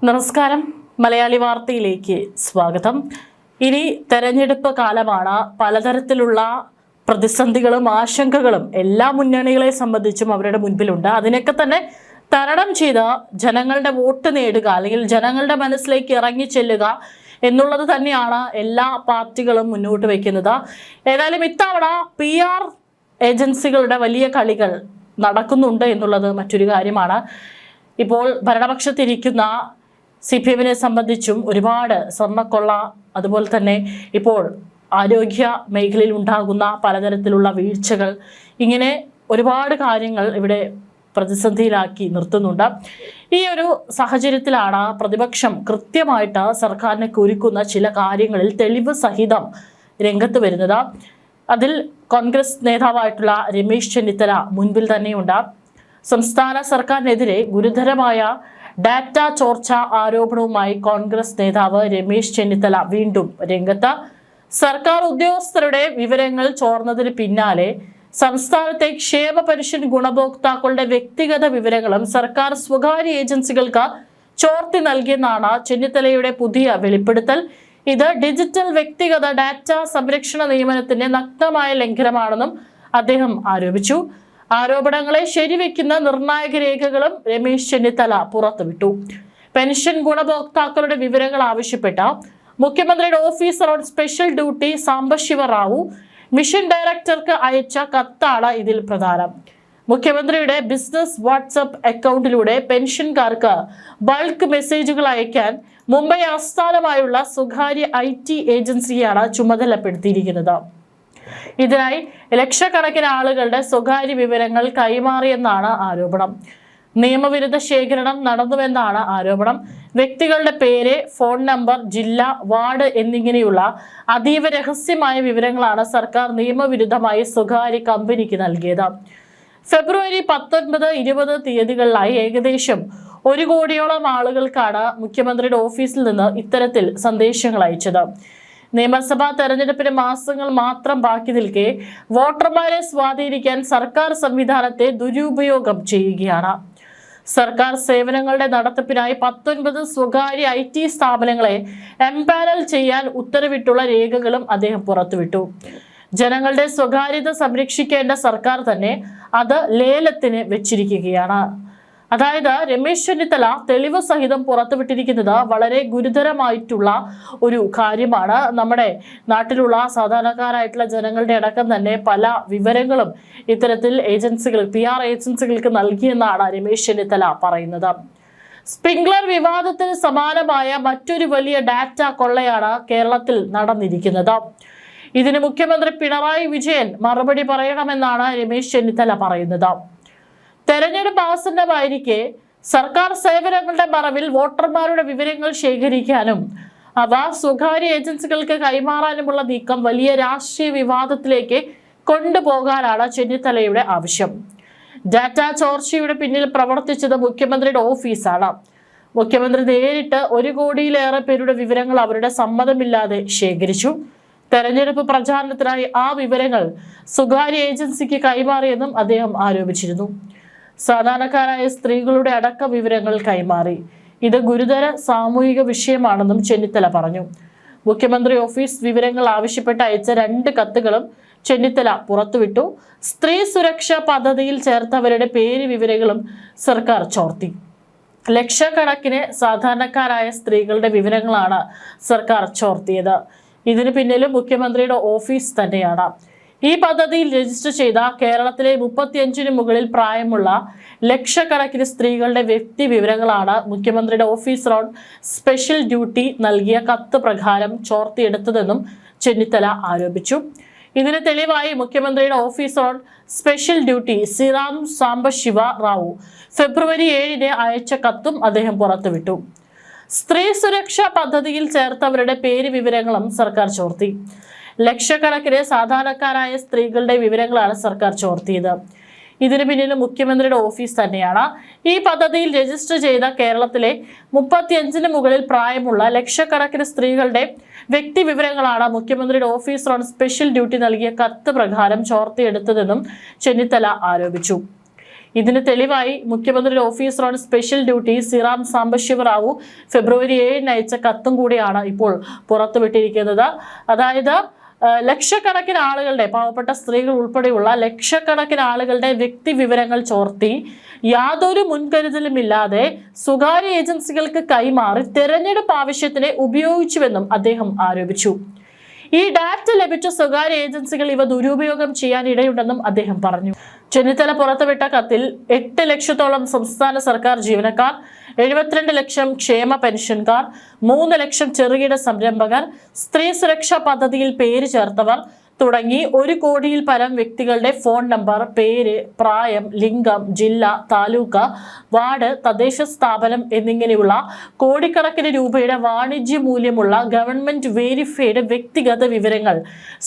നമസ്കാരം. മലയാളി വാർത്തയിലേക്ക് സ്വാഗതം. ഇനി തെരഞ്ഞെടുപ്പ് കാലമാണ്. പലതരത്തിലുള്ള പ്രതിസന്ധികളും ആശങ്കകളും എല്ലാ മുന്നണികളെ സംബന്ധിച്ചും അവരുടെ മുൻപിലുണ്ട്. അതിനൊക്കെ തന്നെ തരണം ചെയ്ത് ജനങ്ങളുടെ വോട്ട് നേടുക, അല്ലെങ്കിൽ ജനങ്ങളുടെ മനസ്സിലേക്ക് ഇറങ്ങി ചെല്ലുക എന്നുള്ളത് തന്നെയാണ് എല്ലാ പാർട്ടികളും മുന്നോട്ട് വയ്ക്കുന്നത്. ഏതായാലും ഇത്തവണ PR ഏജൻസികളുടെ വലിയ കളികൾ നടക്കുന്നുണ്ട് എന്നുള്ളത് മറ്റൊരു കാര്യമാണ്. ഇപ്പോൾ ഭരണപക്ഷത്തിരിക്കുന്ന CPM-നെ സംബന്ധിച്ചും ഒരുപാട് സ്വർണ്ണക്കൊള്ള, അതുപോലെ തന്നെ ഇപ്പോൾ ആരോഗ്യ മേഖലയിൽ ഉണ്ടാകുന്ന പലതരത്തിലുള്ള വീഴ്ചകൾ, ഇങ്ങനെ ഒരുപാട് കാര്യങ്ങൾ ഇവിടെ പ്രതിസന്ധിയിലാക്കി നിർത്തുന്നുണ്ട്. ഈ ഒരു സാഹചര്യത്തിലാണ് പ്രതിപക്ഷം കൃത്യമായിട്ട് സർക്കാരിനെ കുരുക്കുന്ന ചില കാര്യങ്ങളിൽ തെളിവ് സഹിതം രംഗത്ത് വരുന്നത്. അതിൽ കോൺഗ്രസ് നേതാവായിട്ടുള്ള രമേശ് ചെന്നിത്തല മുൻപിൽ തന്നെയുണ്ട്. സംസ്ഥാന സർക്കാരിനെതിരെ ഗുരുതരമായ ഡാറ്റ ചോർച്ച ആരോപണവുമായി കോൺഗ്രസ് നേതാവ് രമേശ് ചെന്നിത്തല വീണ്ടും രംഗത്ത്. സർക്കാർ ഉദ്യോഗസ്ഥരുടെ വിവരങ്ങൾ ചോർന്നതിന് പിന്നാലെ സംസ്ഥാനത്തെ ക്ഷേമ പെൻഷൻ ഗുണഭോക്താക്കളുടെ വ്യക്തിഗത വിവരങ്ങളും സർക്കാർ സ്വകാര്യ ഏജൻസികൾക്ക് ചോർത്തി നൽകിയെന്നാണ് ചെന്നിത്തലയുടെ പുതിയ വെളിപ്പെടുത്തൽ. ഇത് ഡിജിറ്റൽ വ്യക്തിഗത ഡാറ്റ സംരക്ഷണ നിയമനത്തിന്റെ നഗ്നമായ ലംഘനമാണെന്നും അദ്ദേഹം ആരോപിച്ചു. ആരോപണങ്ങളെ ശരിവെക്കുന്ന നിർണായക രേഖകളും രമേശ് ചെന്നിത്തല പുറത്തുവിട്ടു. പെൻഷൻ ഗുണഭോക്താക്കളുടെ വിവരങ്ങൾ ആവശ്യപ്പെട്ട മുഖ്യമന്ത്രിയുടെ officer on special duty Sambasiva Rao mission ഡയറക്ടർക്ക് അയച്ച കത്താണ് ഇതിൽ പ്രധാനം. മുഖ്യമന്ത്രിയുടെ ബിസിനസ് വാട്സ്ആപ്പ് അക്കൗണ്ടിലൂടെ പെൻഷൻകാർക്ക് ബൾക്ക് മെസ്സേജുകൾ അയക്കാൻ മുംബൈ ആസ്ഥാനമായുള്ള സ്വകാര്യ IT ഏജൻസിയാണ് ചുമതലപ്പെടുത്തിയിരിക്കുന്നത്. ഇതിനായി ലക്ഷക്കണക്കിന് ആളുകളുടെ സ്വകാര്യ വിവരങ്ങൾ കൈമാറിയെന്നാണ് ആരോപണം. നിയമവിരുദ്ധ ശേഖരണം നടന്നുവെന്നാണ് ആരോപണം. വ്യക്തികളുടെ പേര്, ഫോൺ നമ്പർ, ജില്ല, വാർഡ് എന്നിങ്ങനെയുള്ള അതീവ രഹസ്യമായ വിവരങ്ങളാണ് സർക്കാർ നിയമവിരുദ്ധമായി സ്വകാര്യ കമ്പനിക്ക് നൽകിയത്. ഫെബ്രുവരി 19, 20 തീയതികളിലായി ഏകദേശം 1 കോടിയോളം ആളുകൾക്കാണ് മുഖ്യമന്ത്രിയുടെ ഓഫീസിൽ നിന്ന് ഇത്തരത്തിൽ സന്ദേശങ്ങൾ അയച്ചത്. നിയമസഭാ തെരഞ്ഞെടുപ്പിന് മാസങ്ങൾ മാത്രം ബാക്കി നിൽക്കെ വോട്ടർമാരെ സ്വാധീനിക്കാൻ സർക്കാർ സംവിധാനത്തെ ദുരുപയോഗം ചെയ്യുകയാണ്. സർക്കാർ സേവനങ്ങളുടെ നടത്തിപ്പിനായി 19 സ്വകാര്യ IT സ്ഥാപനങ്ങളെ എംപാനൽ ചെയ്യാൻ ഉത്തരവിട്ടുള്ള രേഖകളും അദ്ദേഹം പുറത്തുവിട്ടു. ജനങ്ങളുടെ സ്വകാര്യത സംരക്ഷിക്കേണ്ട സർക്കാർ തന്നെ അത് ലേലത്തിന് വെച്ചിരിക്കുകയാണ്. അതായത് രമേശ് ചെന്നിത്തല തെളിവ് സഹിതം പുറത്തുവിട്ടിരിക്കുന്നത് വളരെ ഗുരുതരമായിട്ടുള്ള ഒരു കാര്യമാണ്. നമ്മുടെ നാട്ടിലുള്ള സാധാരണക്കാരായിട്ടുള്ള ജനങ്ങളുടെ അടക്കം തന്നെ പല വിവരങ്ങളും ഇത്തരത്തിൽ PR ഏജൻസികൾക്ക് നൽകിയെന്നാണ് രമേശ് ചെന്നിത്തല പറയുന്നത്. സ്പ്രിംഗ്ലർ വിവാദത്തിന് സമാനമായ മറ്റൊരു വലിയ ഡാറ്റ കൊള്ളയാണ് കേരളത്തിൽ നടന്നിരിക്കുന്നത്. ഇതിന് മുഖ്യമന്ത്രി പിണറായി വിജയൻ മറുപടി പറയണമെന്നാണ് രമേശ് ചെന്നിത്തല പറയുന്നത്. തെരഞ്ഞെടുപ്പ് ആസന്നമായിരിക്കെ സർക്കാർ സേവനങ്ങളുടെ മറവിൽ വോട്ടർമാരുടെ വിവരങ്ങൾ ശേഖരിക്കാനും അവ സ്വകാര്യ ഏജൻസികൾക്ക് കൈമാറാനുമുള്ള നീക്കം വലിയ രാഷ്ട്രീയ വിവാദത്തിലേക്ക് കൊണ്ടുപോകാനാണ് ചെന്നിത്തലയുടെ ആവശ്യം. ഡാറ്റ ചോർച്ചയുടെ പിന്നിൽ പ്രവർത്തിച്ചത് മുഖ്യമന്ത്രിയുടെ ഓഫീസാണ്. മുഖ്യമന്ത്രി നേരിട്ട് 1 കോടിയിലേറെ പേരുടെ വിവരങ്ങൾ അവരുടെ സമ്മതമില്ലാതെ ശേഖരിച്ചു. തെരഞ്ഞെടുപ്പ് പ്രചാരണത്തിനായി ആ വിവരങ്ങൾ സ്വകാര്യ ഏജൻസിക്ക് കൈമാറിയെന്നും അദ്ദേഹം ആരോപിച്ചിരുന്നു. സാധാരണക്കാരായ സ്ത്രീകളുടെ അടക്ക വിവരങ്ങൾ കൈമാറി. ഇത് ഗുരുതര സാമൂഹിക വിഷയമാണെന്നും ചെന്നിത്തല പറഞ്ഞു. മുഖ്യമന്ത്രി ഓഫീസ് വിവരങ്ങൾ ആവശ്യപ്പെട്ട് അയച്ച 2 കത്തുകളും ചെന്നിത്തല പുറത്തുവിട്ടു. സ്ത്രീ സുരക്ഷാ പദ്ധതിയിൽ ചേർത്തവരുടെ പേര് വിവരങ്ങളും സർക്കാർ ചോർത്തി. ലക്ഷക്കണക്കിന് സാധാരണക്കാരായ സ്ത്രീകളുടെ വിവരങ്ങളാണ് സർക്കാർ ചോർത്തിയത്. ഇതിന് പിന്നിലും മുഖ്യമന്ത്രിയുടെ ഓഫീസ് തന്നെയാണ്. ഈ പദ്ധതിയിൽ രജിസ്റ്റർ ചെയ്ത കേരളത്തിലെ 35-ന് മുകളിൽ പ്രായമുള്ള ലക്ഷക്കണക്കിന് സ്ത്രീകളുടെ വ്യക്തി വിവരങ്ങളാണ് മുഖ്യമന്ത്രിയുടെ ഓഫീസർ ഓൺ സ്പെഷ്യൽ ഡ്യൂട്ടി നൽകിയ കത്ത് പ്രകാരം ചോർത്തിയെടുത്തതെന്നും ചെന്നിത്തല ആരോപിച്ചു. ഇതിന് തെളിവായി മുഖ്യമന്ത്രിയുടെ officer on special duty Sambasiva Rao ഫെബ്രുവരി 7-ന് അയച്ച കത്തും അദ്ദേഹം പുറത്തുവിട്ടു. സ്ത്രീ സുരക്ഷാ പദ്ധതിയിൽ ചേർത്തവരുടെ പേര് വിവരങ്ങളും സർക്കാർ ചോർത്തി. ലക്ഷക്കണക്കിന് സാധാരണക്കാരായ സ്ത്രീകളുടെ വിവരങ്ങളാണ് സർക്കാർ ചോർത്തിയത്. ഇതിന് പിന്നിൽ മുഖ്യമന്ത്രിയുടെ ഓഫീസ് തന്നെയാണ്. ഈ പദ്ധതിയിൽ രജിസ്റ്റർ ചെയ്ത കേരളത്തിലെ 35-ന് മുകളിൽ പ്രായമുള്ള ലക്ഷക്കണക്കിന് സ്ത്രീകളുടെ വ്യക്തി വിവരങ്ങളാണ് മുഖ്യമന്ത്രിയുടെ ഓഫീസർ ഓൺ സ്പെഷ്യൽ ഡ്യൂട്ടി നൽകിയ കത്ത് പ്രകാരം ചോർത്തിയെടുത്തതെന്നും ചെന്നിത്തല ആരോപിച്ചു. ഇതിന് തെളിവായി മുഖ്യമന്ത്രിയുടെ officer on special duty Sriram Sambasivarao ഫെബ്രുവരി 7 അയച്ച കത്തും കൂടിയാണ് ഇപ്പോൾ പുറത്തുവിട്ടിരിക്കുന്നത്. അതായത് ലക്ഷക്കണക്കിന് ആളുകളുടെ, പാവപ്പെട്ട സ്ത്രീകൾ ഉൾപ്പെടെയുള്ള ലക്ഷക്കണക്കിന് ആളുകളുടെ വ്യക്തി വിവരങ്ങൾ ചോർത്തി യാതൊരു മുൻകരുതലുമില്ലാതെ സ്വകാര്യ ഏജൻസികൾക്ക് കൈമാറി തെരഞ്ഞെടുപ്പ് ആവശ്യത്തിന് ഉപയോഗിച്ചുവെന്നും അദ്ദേഹം ആരോപിച്ചു. ഈ ഡാറ്റ ലഭിച്ച സ്വകാര്യ ഏജൻസികൾ ഇവ ദുരുപയോഗം ചെയ്യാൻ ഇടയുണ്ടെന്നും അദ്ദേഹം പറഞ്ഞു. ചെന്നിത്തല പുറത്തുവിട്ട കത്തിൽ 8 ലക്ഷത്തോളം സംസ്ഥാന സർക്കാർ ജീവനക്കാർ, 72 ലക്ഷം ക്ഷേമ പെൻഷൻകാർ, 3 ലക്ഷം ചെറുകിട സംരംഭകർ, സ്ത്രീ സുരക്ഷാ പദ്ധതിയിൽ പേര് ചേർത്തവർ തുടങ്ങി 1 കോടിയിൽ പരം വ്യക്തികളുടെ ഫോൺ നമ്പർ, പേര്, പ്രായം, ലിംഗം, ജില്ല, താലൂക്ക്, വാർഡ്, തദ്ദേശ സ്ഥാപനം എന്നിങ്ങനെയുള്ള കോടിക്കണക്കിന് രൂപയുടെ വാണിജ്യ മൂല്യമുള്ള ഗവൺമെന്റ് വേരിഫൈഡ് വ്യക്തിഗത വിവരങ്ങൾ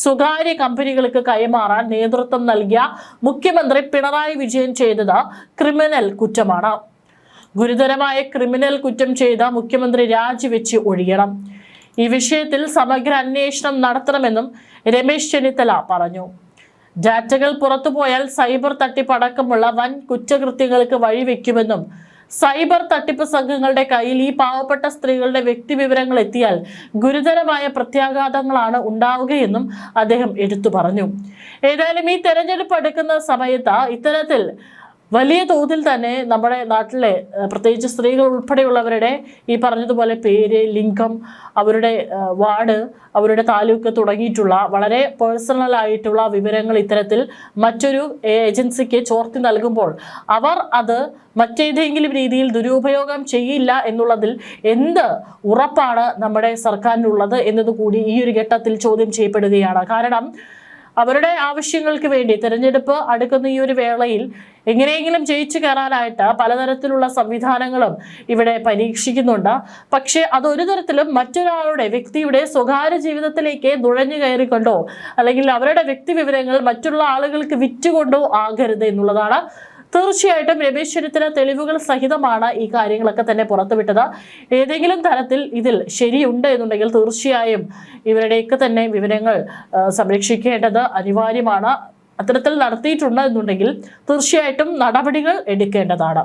സ്വകാര്യ കമ്പനികൾക്ക് കൈമാറാൻ നേതൃത്വം നൽകിയ മുഖ്യമന്ത്രി പിണറായി വിജയൻ ചെയ്തത് ക്രിമിനൽ കുറ്റമാണ്. ഗുരുതരമായ ക്രിമിനൽ കുറ്റം ചെയ്ത മുഖ്യമന്ത്രി രാജിവെച്ച് ഒഴിയണം. ഈ വിഷയത്തിൽ സമഗ്ര അന്വേഷണം നടത്തണമെന്നും രമേശ് ചെന്നിത്തല പറഞ്ഞു. ഡാറ്റകൾ പുറത്തുപോയാൽ സൈബർ തട്ടിപ്പ് അടക്കമുള്ള വൻ കുറ്റകൃത്യങ്ങൾക്ക് വഴിവെക്കുമെന്നും സൈബർ തട്ടിപ്പ് സംഘങ്ങളുടെ കയ്യിൽ ഈ പാവപ്പെട്ട സ്ത്രീകളുടെ വ്യക്തിവിവരങ്ങൾ എത്തിയാൽ ഗുരുതരമായ പ്രത്യാഘാതങ്ങളാണ് ഉണ്ടാവുകയെന്നും അദ്ദേഹം എടുത്തു പറഞ്ഞു. ഏതായാലും ഈ തെരഞ്ഞെടുപ്പ് അടുക്കുന്ന സമയത്ത് ഇത്തരത്തിൽ വലിയ തോതിൽ തന്നെ നമ്മുടെ നാട്ടിലെ പ്രത്യേകിച്ച് സ്ത്രീകൾ ഉൾപ്പെടെയുള്ളവരുടെ ഈ പറഞ്ഞതുപോലെ പേര്, ലിംഗം, അവരുടെ വാർഡ്, അവരുടെ താലൂക്ക് തുടങ്ങിയിട്ടുള്ള വളരെ പേഴ്സണൽ ആയിട്ടുള്ള വിവരങ്ങൾ ഇത്തരത്തിൽ മറ്റൊരു ഏജൻസിക്ക് ചോർത്തി നൽകുമ്പോൾ അവർ അത് മറ്റേതെങ്കിലും രീതിയിൽ ദുരുപയോഗം ചെയ്യില്ല എന്നുള്ളതിൽ എന്ത് ഉറപ്പാണ് നമ്മുടെ സർക്കാരിനുള്ളത് എന്നതുകൂടി ഈ ഒരു ഘട്ടത്തിൽ ചോദ്യം ചെയ്യപ്പെടുകയാണ്. കാരണം അവരുടെ ആവശ്യങ്ങൾക്ക് വേണ്ടി തെരഞ്ഞെടുപ്പ് അടുക്കുന്ന ഈ ഒരു വേളയിൽ എങ്ങനെയെങ്കിലും ജയിച്ചു കയറാനായിട്ട് പലതരത്തിലുള്ള സംവിധാനങ്ങളും ഇവിടെ പരീക്ഷിക്കുന്നുണ്ട്. പക്ഷേ അതൊരു തരത്തിലും മറ്റൊരാളുടെ വ്യക്തിയുടെ സ്വകാര്യ ജീവിതത്തിലേക്ക് നുഴഞ്ഞു കയറിക്കൊണ്ടോ അല്ലെങ്കിൽ അവരുടെ വ്യക്തി വിവരങ്ങൾ മറ്റുള്ള ആളുകൾക്ക് വിറ്റുകൊണ്ടോ ആകരുത് എന്നുള്ളതാണ്. തീർച്ചയായിട്ടും രമേശ് ചെന്നിത്തല തെളിവുകൾ സഹിതമാണ് ഈ കാര്യങ്ങളൊക്കെ തന്നെ പുറത്തുവിട്ടത്. ഏതെങ്കിലും തരത്തിൽ ഇതിൽ ശരിയുണ്ട് എന്നുണ്ടെങ്കിൽ തീർച്ചയായും ഇവരുടെയൊക്കെ തന്നെ വിവരങ്ങൾ സംരക്ഷിക്കേണ്ടത് അനിവാര്യമാണ്. അത്തരത്തിൽ നടത്തിയിട്ടുണ്ട് എന്നുണ്ടെങ്കിൽ തീർച്ചയായിട്ടും നടപടികൾ എടുക്കേണ്ടതാണ്.